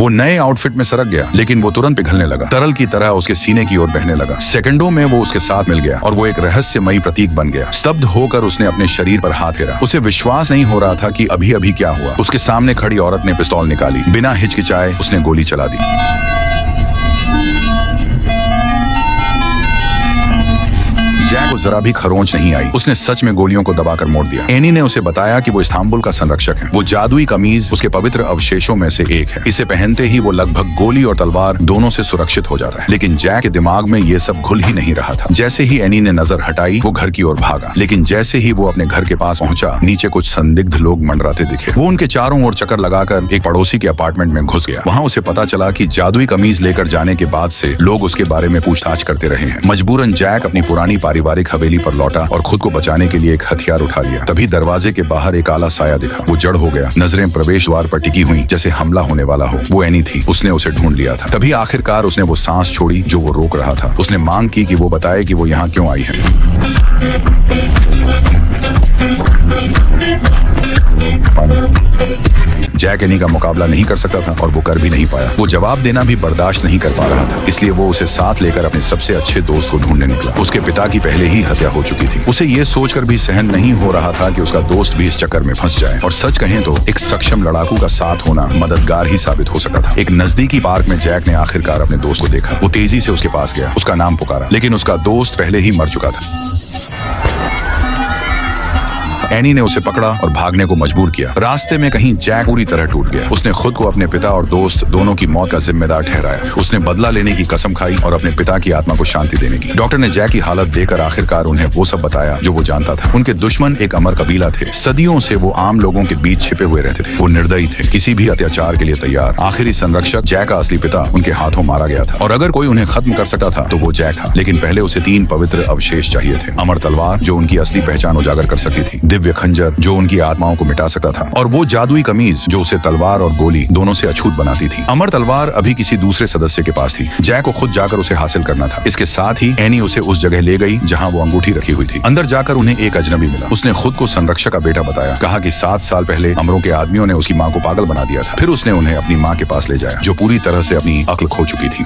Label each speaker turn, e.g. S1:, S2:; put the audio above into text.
S1: वो नए आउटफिट में सरक गया, लेकिन वो तुरंत पिघलने लगा, तरल की तरह उसके सीने की ओर बहने लगा। सेकंडों में वो उसके साथ मिल गया और वो एक रहस्यमयी प्रतीक बन गया। स्तब्ध होकर उसने अपने शरीर पर हाथ फेरा। उसे विश्वास नहीं हो रहा था कि अभी अभी क्या हुआ। उसके सामने खड़ी औरत ने पिस्तौल निकाली। बिना हिचकिचाए उसने गोली चला दी। जैक को जरा भी खरोंच नहीं आई। उसने सच में गोलियों को दबाकर मोड़ दिया। एनी ने उसे बताया कि वो इस्तांबुल का संरक्षक है। वो जादुई कमीज उसके पवित्र अवशेषों में से एक है। इसे पहनते ही वो लगभग गोली और तलवार दोनों से सुरक्षित हो जाता है। लेकिन जैक के दिमाग में ये सब घुल ही नहीं रहा था। जैसे ही एनी ने नजर हटाई, वो घर की ओर भागा। लेकिन जैसे ही वो अपने घर के पास पहुंचा, नीचे कुछ संदिग्ध लोग मंडराते दिखे। वो उनके चारों ओर चक्कर लगाकर एक पड़ोसी के अपार्टमेंट में घुस गया। वहाँ उसे पता चला कि जादुई कमीज लेकर जाने के बाद से लोग उसके बारे में पूछताछ करते रहे हैं। मजबूरन जैक अपनी पुरानी पारिवारिक हवेली पर लौटा और खुद को बचाने के लिए एक हथियार उठा लिया। तभी दरवाजे के बाहर एक काला साया दिखा। वो जड़ हो गया। नजरें प्रवेश द्वार पर टिकी हुई, जैसे हमला होने वाला हो। वो एनी थी। उसने उसे ढूंढ लिया था। तभी आखिरकार उसने वो सांस छोड़ी जो वो रोक रहा था। उसने मांग की कि वो बताए कि वो यहाँ क्यों आई है। जैक एनी का मुकाबला नहीं कर सकता था और वो कर भी नहीं पाया। वो जवाब देना भी बर्दाश्त नहीं कर पा रहा था। इसलिए वो उसे साथ लेकर अपने सबसे अच्छे दोस्त को ढूंढने निकला। उसके पिता की पहले ही हत्या हो चुकी थी। उसे ये सोचकर भी सहन नहीं हो रहा था कि उसका दोस्त भी इस चक्कर में फंस जाए। और सच कहें तो एक सक्षम लड़ाकू का साथ होना मददगार ही साबित हो सकता था। एक नजदीकी पार्क में जैक ने आखिरकार अपने दोस्त को देखा। वो तेजी से उसके पास गया, उसका नाम पुकारा, लेकिन उसका दोस्त पहले ही मर चुका था। एनी ने उसे पकड़ा और भागने को मजबूर किया। रास्ते में कहीं जैक पूरी तरह टूट गया। उसने खुद को अपने पिता और दोस्त दोनों की मौत का जिम्मेदार ठहराया। उसने बदला लेने की कसम खाई और अपने पिता की आत्मा को शांति देने की। डॉक्टर ने जैक की हालत देखकर आखिरकार उन्हें वो सब बताया जो वो जानता था। उनके दुश्मन एक अमर कबीला थे। सदियों से वो आम लोगों के बीच छिपे हुए रहते थे। वो निर्दयी थे, किसी भी अत्याचार के लिए तैयार। आखिरी संरक्षक जैक का असली पिता उनके हाथों मारा गया था और अगर कोई उन्हें खत्म कर सकता था तो वो जैक था। लेकिन पहले उसे 3 पवित्र अवशेष चाहिए थे। अमर तलवार जो उनकी असली पहचान उजागर कर सकती थी, दिव्य खंजर जो उनकी आत्माओं को मिटा सकता था, और वो जादुई कमीज जो उसे तलवार और गोली दोनों से अछूत बनाती थी। अमर तलवार अभी किसी दूसरे सदस्य के पास थी। जैक को खुद जाकर उसे हासिल करना था। इसके साथ ही एनी उसे उस जगह ले गई जहां वो अंगूठी रखी हुई थी। अंदर जाकर उन्हें एक अजनबी मिला। उसने खुद को संरक्षक का बेटा बताया। कहा कि 7 साल पहले अमरों के आदमियों ने उसकी माँ को पागल बना दिया था। फिर उसने उन्हें अपनी माँ के पास ले जाया जो पूरी तरह से अपनी अक्ल खो चुकी थी।